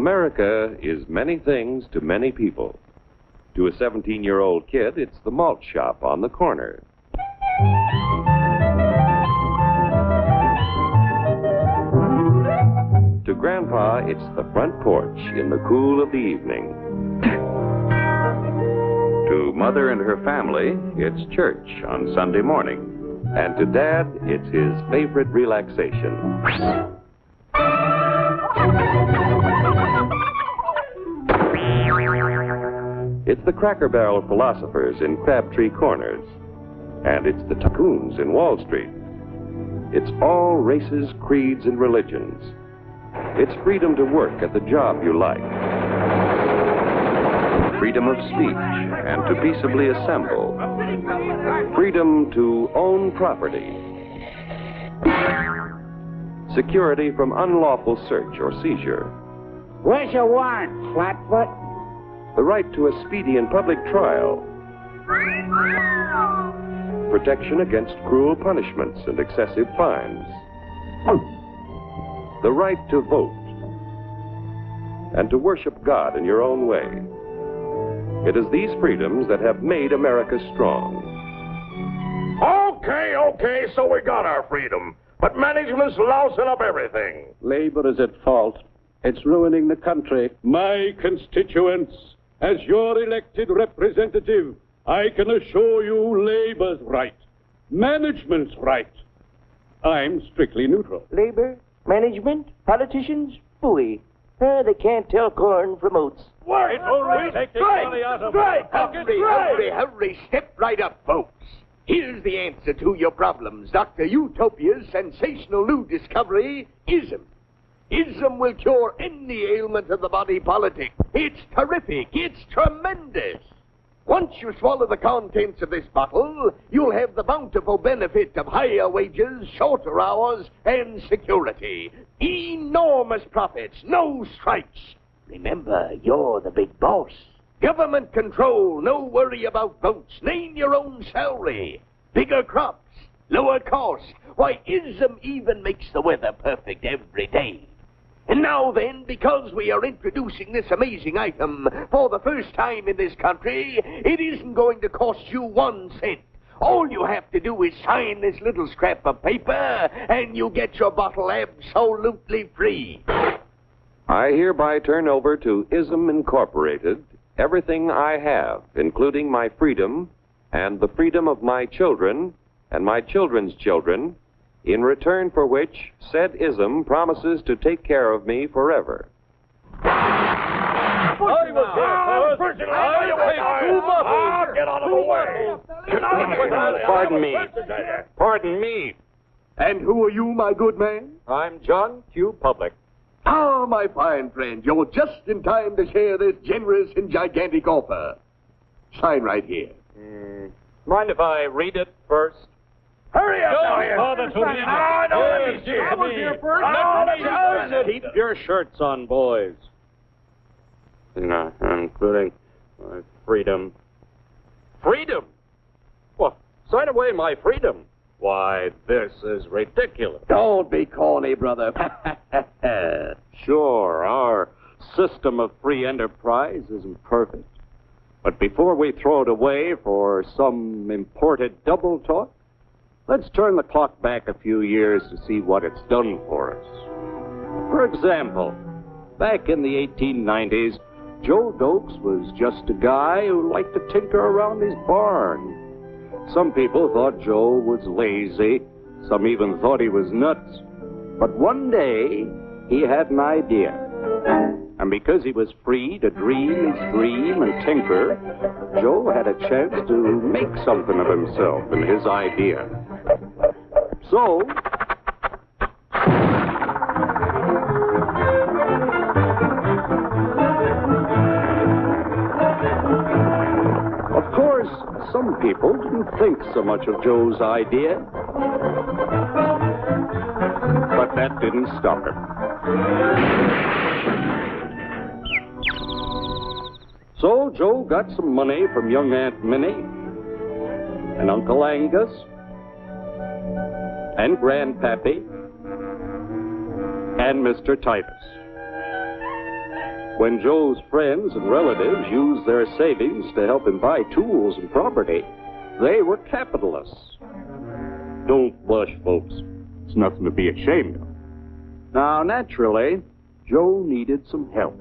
America is many things to many people. To a 17-year-old kid, it's the malt shop on the corner. To Grandpa, it's the front porch in the cool of the evening. To Mother and her family, it's church on Sunday morning. And to Dad, it's his favorite relaxation. It's the Cracker Barrel philosophers in Crabtree Corners. And it's the tycoons in Wall Street. It's all races, creeds, and religions. It's freedom to work at the job you like. Freedom of speech and to peaceably assemble. Freedom to own property. Security from unlawful search or seizure. What's your warrant, Flatfoot? The right to a speedy and public trial. Protection against cruel punishments and excessive fines. The right to vote. And to worship God in your own way. It is these freedoms that have made America strong. Okay, so we got our freedom. But management's lousing up everything. Labor is at fault. It's ruining the country. My constituents, as your elected representative, I can assure you Labor's right. Management's right. I'm strictly neutral. Labor, management, politicians, phooey. They can't tell corn from oats. Work! Hurry, step right up, folks. Here's the answer to your problems. Dr. Utopia's sensational new discovery, ism. Ism will cure any ailment of the body politic. It's terrific. It's tremendous. Once you swallow the contents of this bottle, you'll have the bountiful benefit of higher wages, shorter hours, and security. Enormous profits, no strikes. Remember, you're the big boss. Government control, no worry about votes. Name your own salary. Bigger crops, lower cost. Why, ism even makes the weather perfect every day. And now then, because we are introducing this amazing item for the first time in this country, it isn't going to cost you 1 cent. All you have to do is sign this little scrap of paper, and you get your bottle absolutely free. I hereby turn over to ISM Incorporated everything I have, including my freedom and the freedom of my children and my children's children, in return for which said ISM promises to take care of me forever. Get out of the way! Pardon me. And who are you, my good man? I'm John Q. Public. Ah, my fine friend, you're just in time to share this generous and gigantic offer. Sign right here. Mind if I read it first? Hurry up now here! Keep your shirts on, boys. No, including my freedom. Freedom? Well, sign away my freedom. Why, this is ridiculous. Don't be corny, brother. Sure, our system of free enterprise isn't perfect. But before we throw it away for some imported double talk, let's turn the clock back a few years to see what it's done for us. For example, back in the 1890s, Joe Dokes was just a guy who liked to tinker around his barn. Some people thought Joe was lazy. Some even thought he was nuts. But one day, he had an idea. And because he was free to dream his dream and tinker, Joe had a chance to make something of himself and his idea. So, of course, some people didn't think so much of Joe's idea. But that didn't stop him. So Joe got some money from young Aunt Minnie and Uncle Angus and Grandpappy and Mr. Titus. When Joe's friends and relatives used their savings to help him buy tools and property, they were capitalists. Don't blush, folks. It's nothing to be ashamed of. Now, naturally, Joe needed some help.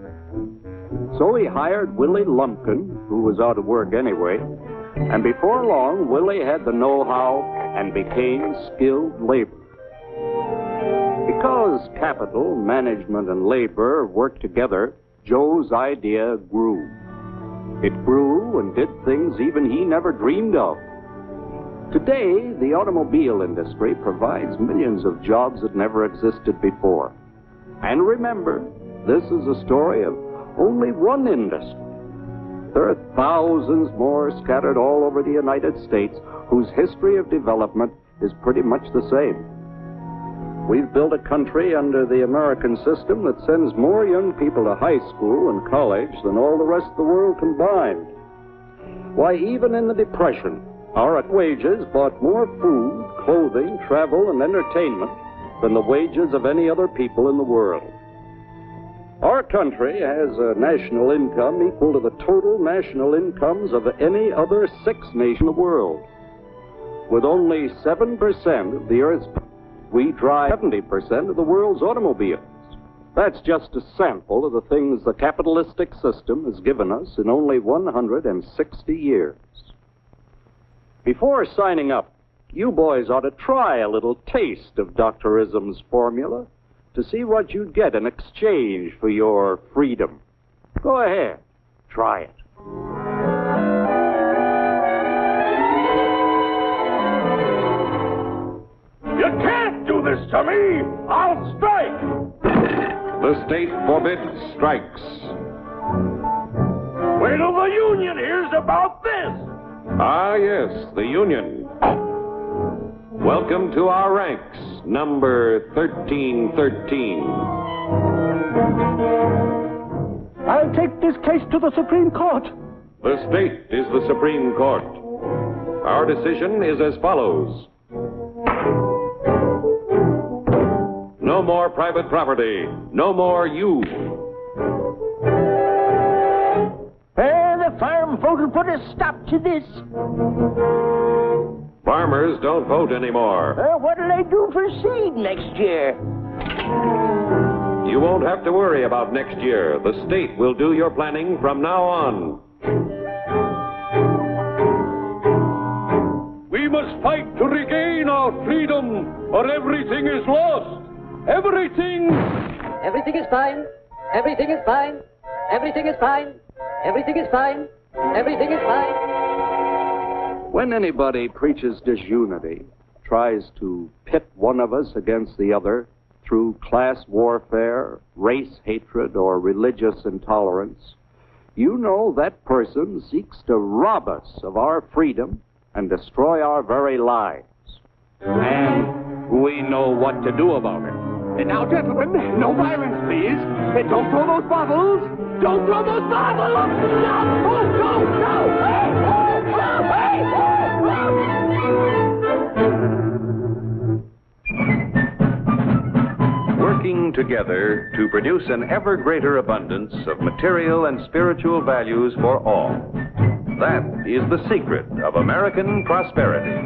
So he hired Willie Lumpkin, who was out of work anyway, and before long, Willie had the know-how and became skilled labor. Because capital, management, and labor worked together, Joe's idea grew. It grew and did things even he never dreamed of. Today, the automobile industry provides millions of jobs that never existed before. And remember, this is a story of only one industry. There are thousands more scattered all over the United States whose history of development is pretty much the same. We've built a country under the American system that sends more young people to high school and college than all the rest of the world combined. Why, even in the Depression, our wages bought more food, clothing, travel, and entertainment than the wages of any other people in the world. Our country has a national income equal to the total national incomes of any other 6 nations in the world. With only 7% of the Earth's we drive 70% of the world's automobiles. That's just a sample of the things the capitalistic system has given us in only 160 years. Before signing up, you boys ought to try a little taste of Dr. Ism's formula to see what you'd get in exchange for your freedom. Go ahead, try it. You can't do this to me! I'll strike! The state forbids strikes. Wait till the union hears about this! Ah, yes, the Union. Welcome to our ranks, number 1313. I'll take this case to the Supreme Court. The state is the Supreme Court. Our decision is as follows. No more private property. No more you. The farm vote will put a stop to this. Farmers don't vote anymore. What'll they do for seed next year? You won't have to worry about next year. The state will do your planning from now on. We must fight to regain our freedom, or everything is lost. Everything! Everything is fine. Everything is fine. Everything is fine. Everything is fine. Everything is fine. When anybody preaches disunity, tries to pit one of us against the other through class warfare, race hatred, or religious intolerance, you know that person seeks to rob us of our freedom and destroy our very lives. And we know what to do about it. Now, gentlemen, no violence, please. Don't throw those bottles. Don't throw those bottles! No! Oh, no! No! Hey! Oh, hey! Working together to produce an ever greater abundance of material and spiritual values for all. That is the secret of American prosperity.